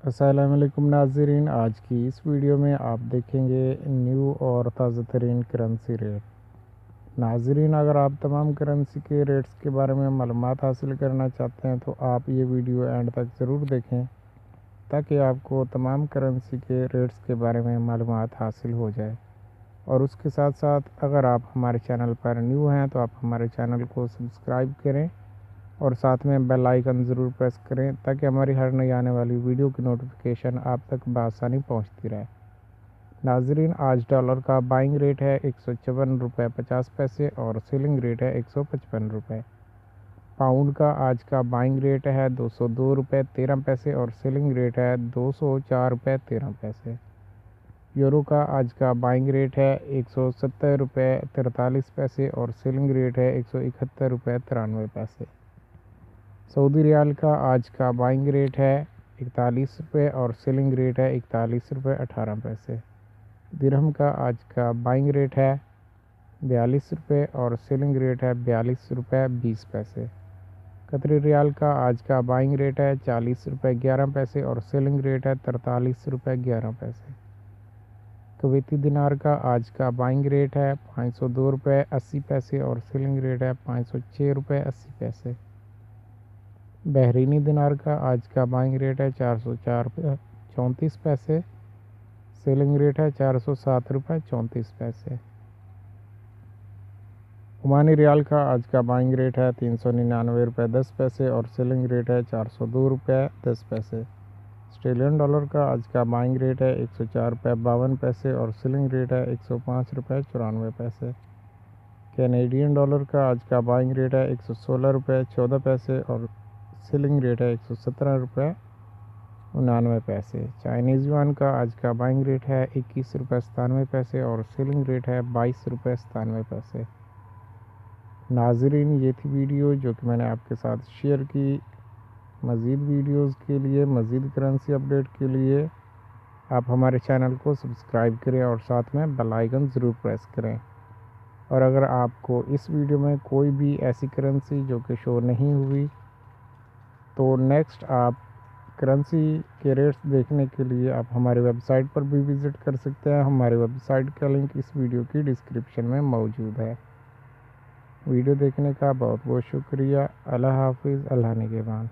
السلام علیکم ناظرین، آج کی اس ویڈیو میں آپ دیکھیں گے نیو اور تازہ ترین کرنسی ریٹ۔ ناظرین، اگر آپ تمام کرنسی کے ریٹس کے بارے میں معلومات حاصل کرنا چاہتے ہیں تو آپ یہ ویڈیو اینڈ تک ضرور دیکھیں تاکہ آپ کو تمام کرنسی کے ریٹس کے بارے میں معلومات حاصل ہو جائے۔ اور اس کے ساتھ ساتھ اگر آپ ہمارے چینل پر نیو ہیں تو آپ ہمارے چینل کو سبسکرائب کریں اور ساتھ میں بیل آئیکن ضرور پریس کریں تاکہ ہماری ہر نئی آنے والی ویڈیو کی نوٹیفیکیشن آپ تک بآسانی پہنچتی رہے۔ ناظرین، آج ڈالر کا بائنگ ریٹ ہے 154 روپے 50 پیسے اور سیلنگ ریٹ ہے 155 روپے۔ پاؤنڈ کا آج کا بائنگ ریٹ ہے 202 روپے 13 پیسے اور سیلنگ ریٹ ہے 204 روپے 13 پیسے۔ یورو کا آج کا بائنگ ریٹ ہے 170 روپے 43 پیسے اور سیلنگ ریٹ ہے 171 روپے 93 پیسے۔ سعودی ریال کا آج کا بائنگ ریٹ ہے 41 روپے اور سیلنگ ریٹ ہے 41 روپے 18 پیسے۔ درہم کا آج کا بائنگ ریٹ ہے 42 روپے اور سیلنگ ریٹ ہے 42 روپے 20 پیسے۔ قطری ریال کا آج کا بائنگ ریٹ ہے 40 روپے 11 پیسے اور سیلنگ ریٹ ہے 43 روپے 11 پیسے۔ کویتی دینار کا آج کا بائنگ ریٹ ہے 502 روپے 80 پیسے اور سیلنگ ریٹ ہے 506 روپے 80 پیسے۔ بحرینی دینار کا آج کا بائنگ ریٹ ہے 404 روپے 34 پیسے، سیلنگ ریٹ ہے 407 روپے 34 پیسے۔ عمانی ریال کا آج کا بائنگ ریٹ ہے 399 روپے 10 پیسے اور سیلنگ ریٹ ہے 402 روپے 10 پیسے۔ آسٹریلین ڈالر کا آج کا بائنگ ریٹ ہے 104 روپے 52 پیسے اور سیلنگ ریٹ ہے 105 روپے 94 پیسے۔ کینیڈین ڈالر کا آج کا بائنگ ریٹ ہے 116 روپے 14 پیسے اور سیلنگ ریٹ ہے 117 روپے 99 پیسے۔ چائنیز یوان کا آج کا بائنگ ریٹ ہے 21 روپے 97 پیسے اور سیلنگ ریٹ ہے 22 روپے 97 پیسے۔ ناظرین، یہ تھی ویڈیو جو کہ میں نے آپ کے ساتھ شیئر کی۔ مزید ویڈیوز کے لیے، مزید کرنسی اپڈیٹ کے لیے آپ ہمارے چینل کو سبسکرائب کریں اور ساتھ میں بیل آئیکن ضرور پریس کریں۔ اور اگر آپ کو اس ویڈیو میں کوئی بھی ایسی کرنسی جو کہ شو نہیں ہوئی تو نیکسٹ آپ کرنسی کے ریٹس دیکھنے کے لیے آپ ہماری ویب سائٹ پر بھی وزٹ کر سکتے ہیں۔ ہماری ویب سائٹ کا لنک اس ویڈیو کی ڈسکرپشن میں موجود ہے۔ ویڈیو دیکھنے کا بہت بہت شکریہ۔ اللہ حافظ، اللہ نگہبان۔